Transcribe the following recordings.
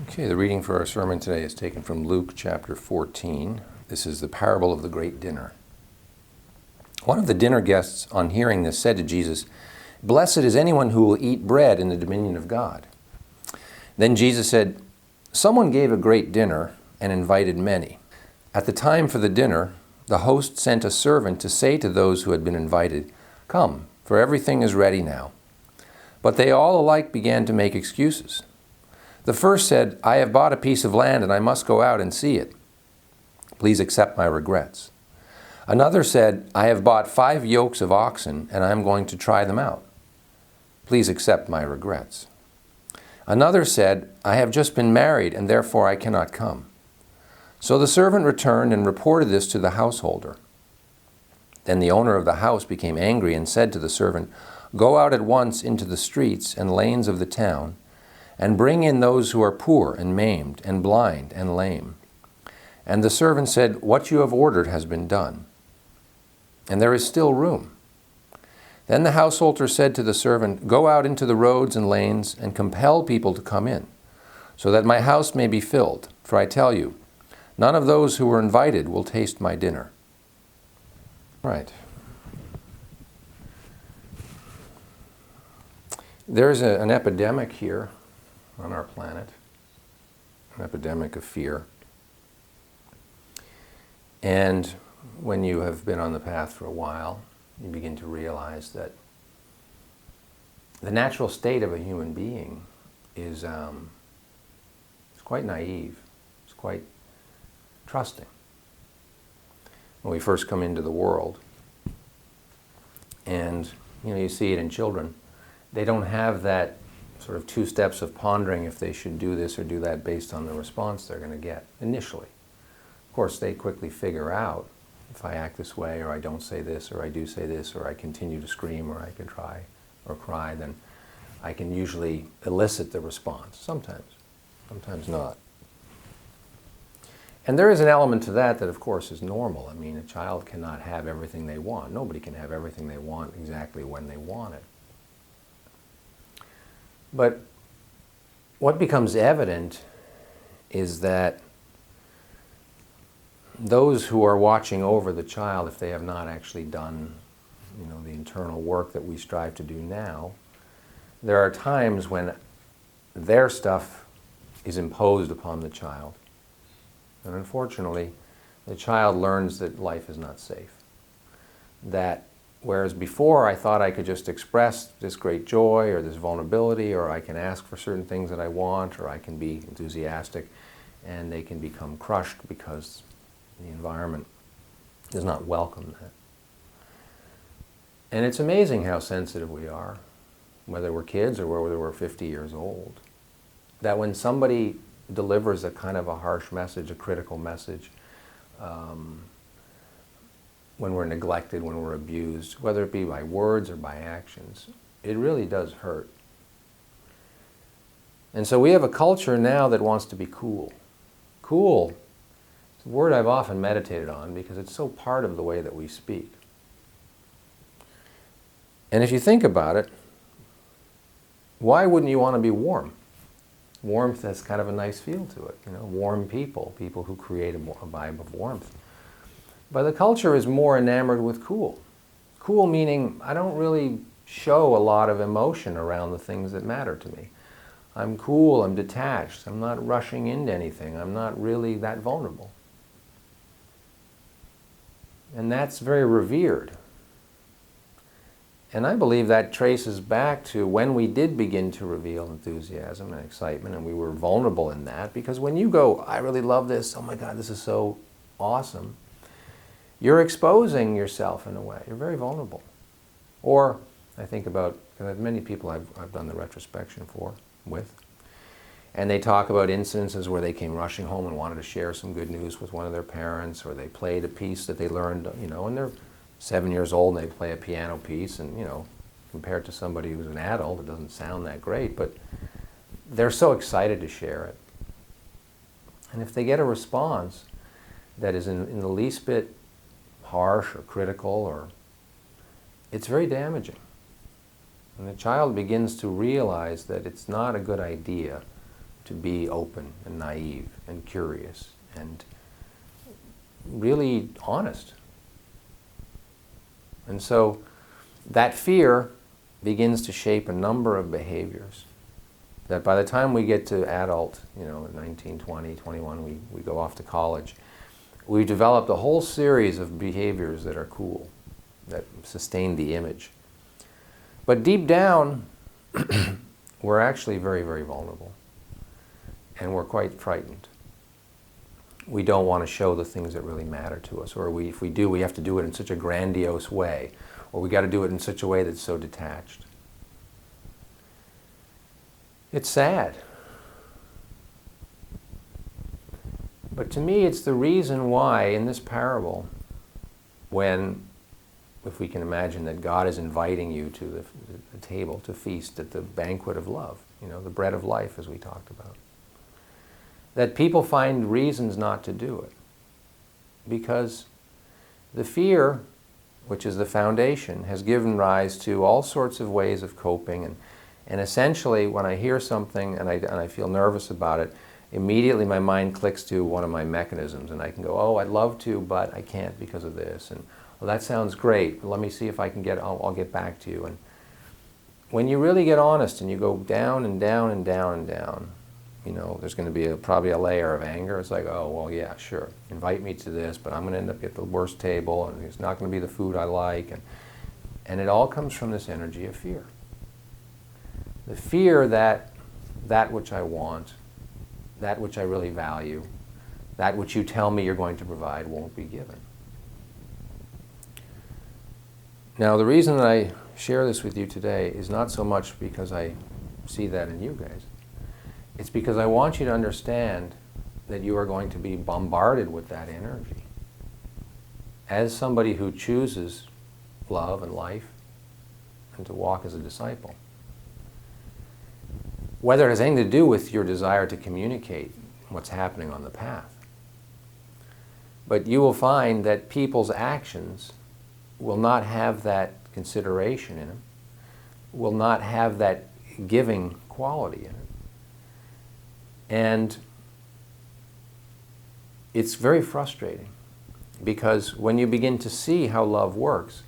Okay, the reading for our sermon today is taken from Luke chapter 14. This is the parable of the great dinner. One of the dinner guests, on hearing this, said to Jesus, "Blessed is anyone who will eat bread in the dominion of God." Then Jesus said, "Someone gave a great dinner and invited many. At the time for the dinner, the host sent a servant to say to those who had been invited, 'Come, for everything is ready now.' But they all alike began to make excuses. The first said, 'I have bought a piece of land and I must go out and see it. Please accept my regrets.' Another said, 'I have bought 5 yokes of oxen and I am going to try them out. Please accept my regrets.' Another said, 'I have just been married and therefore I cannot come.' So the servant returned and reported this to the householder. Then the owner of the house became angry and said to the servant, 'Go out at once into the streets and lanes of the town, and bring in those who are poor and maimed and blind and lame.' And the servant said, 'What you have ordered has been done, and there is still room.' Then the householder said to the servant, 'Go out into the roads and lanes and compel people to come in, so that my house may be filled. For I tell you, none of those who were invited will taste my dinner.'" Right. There's an epidemic here on our planet, an epidemic of fear. And when you have been on the path for a while, you begin to realize that the natural state of a human being is it's quite naive. It's quite trusting. When we first come into the world, and you see it in children, they don't have that sort of 2 steps of pondering if they should do this or do that based on the response they're going to get initially. Of course, they quickly figure out, if I act this way, or I don't say this, or I do say this, or I continue to scream, or I can try or cry, then I can usually elicit the response. Sometimes not. And there is an element to that of course, is normal. I mean, a child cannot have everything they want. Nobody can have everything they want exactly when they want it. But what becomes evident is that those who are watching over the child, if they have not actually done the internal work that we strive to do now, there are times when their stuff is imposed upon the child. And unfortunately, the child learns that life is not safe. That whereas before I thought I could just express this great joy or this vulnerability, or I can ask for certain things that I want, or I can be enthusiastic, and they can become crushed because the environment does not welcome that. And it's amazing how sensitive we are, whether we're kids or whether we're 50 years old, that when somebody delivers a kind of a harsh message, a critical message, when we're neglected, when we're abused, whether it be by words or by actions, it really does hurt. And so we have a culture now that wants to be cool. Cool is a word I've often meditated on because it's so part of the way that we speak. And if you think about it, why wouldn't you want to be warm? Warmth has kind of a nice feel to it. Warm people who create a vibe of warmth. But the culture is more enamored with cool. Cool meaning I don't really show a lot of emotion around the things that matter to me. I'm cool, I'm detached, I'm not rushing into anything, I'm not really that vulnerable. And that's very revered. And I believe that traces back to when we did begin to reveal enthusiasm and excitement, and we were vulnerable in that, because when you go, "I really love this, oh my God, this is so awesome," you're exposing yourself in a way. You're very vulnerable. Or I think about, because many people I've done the retrospection with, and they talk about incidences where they came rushing home and wanted to share some good news with one of their parents, or they played a piece that they learned, and they're 7 years old and they play a piano piece, and compared to somebody who's an adult, it doesn't sound that great, but they're so excited to share it. And if they get a response that is in the least bit harsh or critical, it's very damaging. And the child begins to realize that it's not a good idea to be open and naive and curious and really honest. And so that fear begins to shape a number of behaviors that by the time we get to adult, 19, 20, 21, we go off to college, we've developed a whole series of behaviors that are cool, that sustain the image. But deep down, we're actually very, very vulnerable. And we're quite frightened. We don't want to show the things that really matter to us. Or if we do, we have to do it in such a grandiose way. Or we got to do it in such a way that's so detached. It's sad. But to me, it's the reason why in this parable, if we can imagine that God is inviting you to the table to feast at the banquet of love, the bread of life as we talked about, that people find reasons not to do it. Because the fear, which is the foundation, has given rise to all sorts of ways of coping. And essentially, when I hear something and I feel nervous about it, immediately my mind clicks to one of my mechanisms. And I can go, oh, I'd love to, but I can't because of this. And well, that sounds great. Let me see if I can I'll get back to you. And when you really get honest and you go down and down and down and down, there's going to be probably a layer of anger. It's like, oh, well, yeah, sure. Invite me to this, but I'm going to end up at the worst table, and it's not going to be the food I like. And it all comes from this energy of fear. The fear that which I want, that which I really value, that which you tell me you're going to provide won't be given. Now, the reason that I share this with you today is not so much because I see that in you guys. It's because I want you to understand that you are going to be bombarded with that energy. As somebody who chooses love and life and to walk as a disciple. Whether it has anything to do with your desire to communicate what's happening on the path. But you will find that people's actions will not have that consideration in them, will not have that giving quality in it. And it's very frustrating because when you begin to see how love works,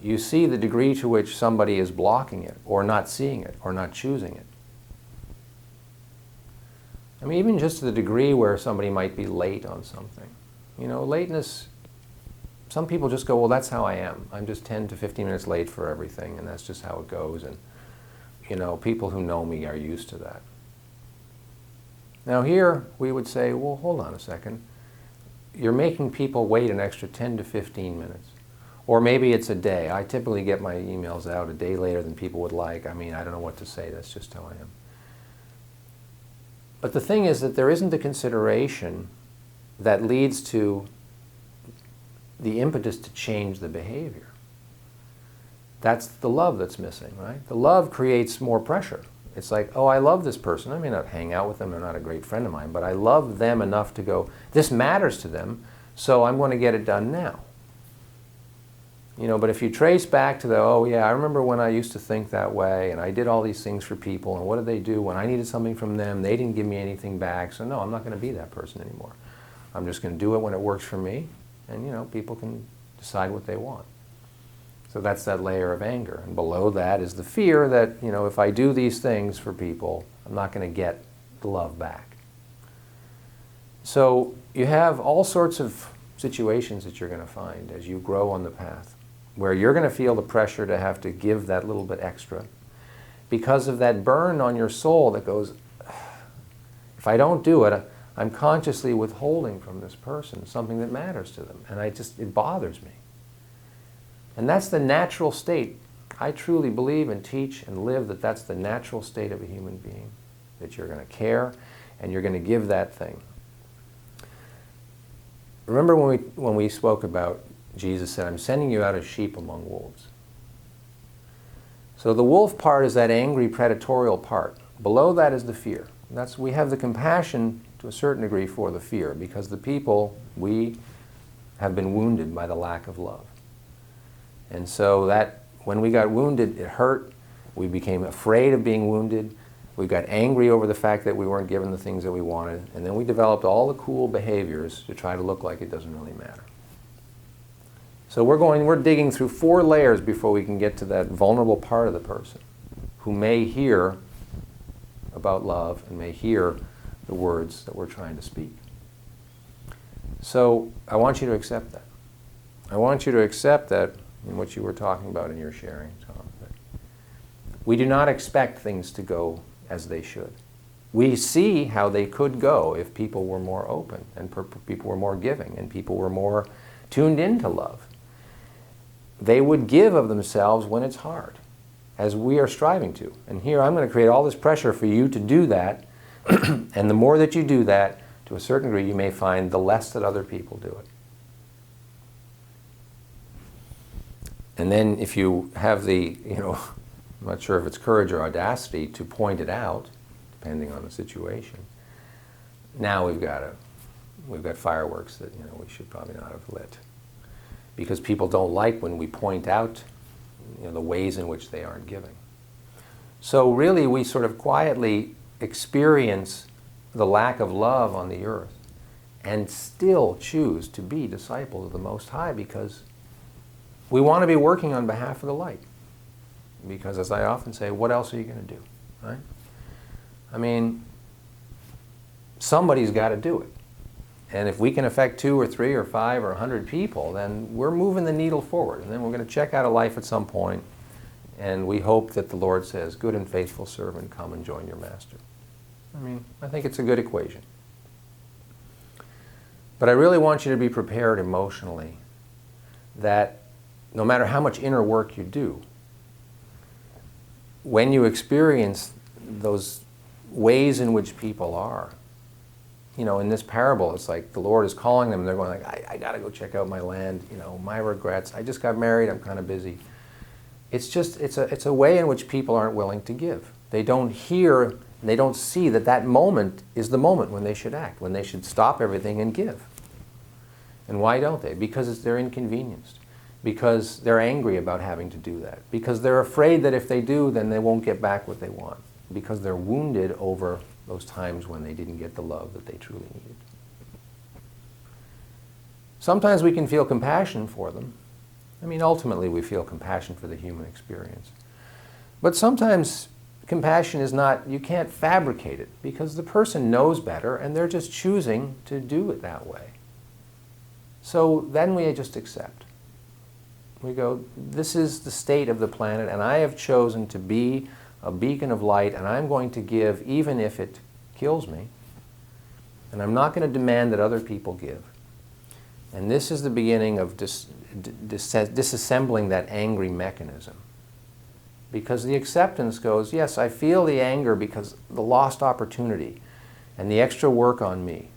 you see the degree to which somebody is blocking it or not seeing it or not choosing it. I mean, even just to the degree where somebody might be late on something. Lateness, some people just go, well, that's how I am. I'm just 10 to 15 minutes late for everything, and that's just how it goes. And, people who know me are used to that. Now here, we would say, well, hold on a second. You're making people wait an extra 10 to 15 minutes. Or maybe it's a day. I typically get my emails out a day later than people would like. I mean, I don't know what to say. That's just how I am. But the thing is that there isn't the consideration that leads to the impetus to change the behavior. That's the love that's missing, right? The love creates more pressure. It's like, oh, I love this person. I may not hang out with them. They're not a great friend of mine, but I love them enough to go, this matters to them, so I'm going to get it done now. But if you trace back to oh yeah, I remember when I used to think that way, and I did all these things for people, and what did they do? When I needed something from them, they didn't give me anything back, so no, I'm not going to be that person anymore. I'm just going to do it when it works for me, and people can decide what they want. So that's that layer of anger. And below that is the fear that, if I do these things for people, I'm not going to get the love back. So you have all sorts of situations that you're going to find as you grow on the path, where you're going to feel the pressure to have to give that little bit extra because of that burn on your soul that goes, if I don't do it, I'm consciously withholding from this person something that matters to them. And it bothers me. And that's the natural state. I truly believe and teach and live that that's the natural state of a human being. That you're going to care and you're going to give that thing. Remember when we spoke about Jesus said, I'm sending you out as sheep among wolves. So the wolf part is that angry, predatorial part. Below that is the fear. We have the compassion to a certain degree for the fear because the people, we have been wounded by the lack of love. And so that when we got wounded, it hurt. We became afraid of being wounded. We got angry over the fact that we weren't given the things that we wanted, and then we developed all the cool behaviors to try to look like it doesn't really matter. So we're digging through 4 layers before we can get to that vulnerable part of the person who may hear about love and may hear the words that we're trying to speak. So I want you to accept that. I want you to accept that in what you were talking about in your sharing, Tom. That we do not expect things to go as they should. We see how they could go if people were more open and people were more giving and people were more tuned into love. They would give of themselves when it's hard, as we are striving to. And here I'm going to create all this pressure for you to do that, and the more that you do that, to a certain degree, you may find the less that other people do it. And then if you have the, I'm not sure if it's courage or audacity to point it out, depending on the situation, now we've got fireworks that we should probably not have lit, because people don't like when we point out the ways in which they aren't giving. So really, we sort of quietly experience the lack of love on the earth and still choose to be disciples of the Most High, because we want to be working on behalf of the light. Because as I often say, what else are you going to do, right? I mean, somebody's got to do it. And if we can affect 2 or 3 or 5 or 100 people, then we're moving the needle forward. And then we're going to check out a life at some point, and we hope that the Lord says, "Good and faithful servant, come and join your master." I mean, I think it's a good equation. But I really want you to be prepared emotionally that no matter how much inner work you do, when you experience those ways in which people are, in this parable, it's like the Lord is calling them, and they're going like, I got to go check out my land, my regrets, I just got married, I'm kind of busy. It's a way in which people aren't willing to give. They don't hear, they don't see that moment is the moment when they should act, when they should stop everything and give. And why don't they? Because they're inconvenienced. Because they're angry about having to do that. Because they're afraid that if they do, then they won't get back what they want. Because they're wounded over those times when they didn't get the love that they truly needed. Sometimes we can feel compassion for them. I mean, ultimately we feel compassion for the human experience. But sometimes compassion is not, you can't fabricate it, because the person knows better and they're just choosing to do it that way. So then we just accept. We go, this is the state of the planet, and I have chosen to be a beacon of light, and I'm going to give even if it kills me. And I'm not going to demand that other people give. And this is the beginning of disassembling that angry mechanism. Because the acceptance goes, yes, I feel the anger because the lost opportunity and the extra work on me.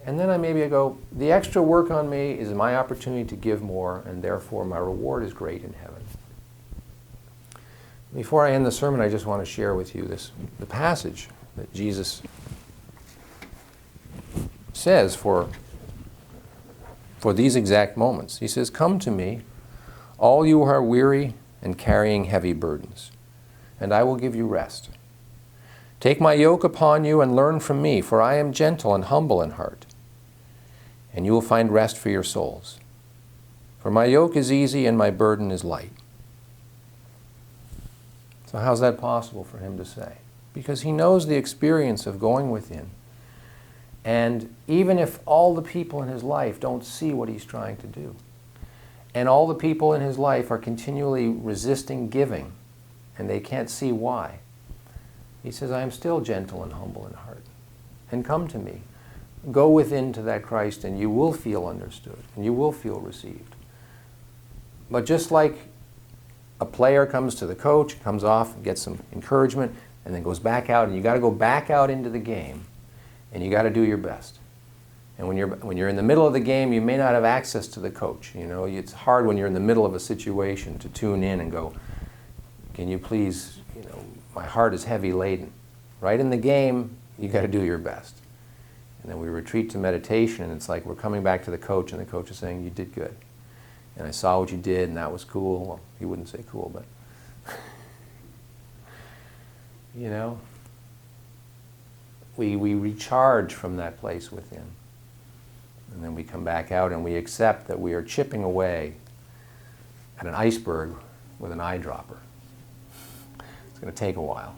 And then I go, the extra work on me is my opportunity to give more, and therefore my reward is great in heaven. Before I end the sermon, I just want to share with you the passage that Jesus says for these exact moments. He says, "Come to me, all you who are weary and carrying heavy burdens, and I will give you rest. Take my yoke upon you and learn from me, for I am gentle and humble in heart, and you will find rest for your souls. For my yoke is easy and my burden is light." So how's that possible for him to say? Because he knows the experience of going within. And even if all the people in his life don't see what he's trying to do, and all the people in his life are continually resisting giving, and they can't see why, he says, I am still gentle and humble in heart. And come to me. Go within to that Christ, and you will feel understood, and you will feel received. But just like a player comes to the coach, comes off, and gets some encouragement, and then goes back out, and you got to go back out into the game, and you got to do your best. And when you're in the middle of the game, you may not have access to the coach. It's hard when you're in the middle of a situation to tune in and go, can you please, my heart is heavy laden. Right in the game, you got to do your best. And then we retreat to meditation, and it's like we're coming back to the coach, and the coach is saying, you did good. And I saw what you did, and that was cool. Well, he wouldn't say cool, but... you know, we recharge from that place within. And then we come back out and we accept that we are chipping away at an iceberg with an eyedropper. It's going to take a while.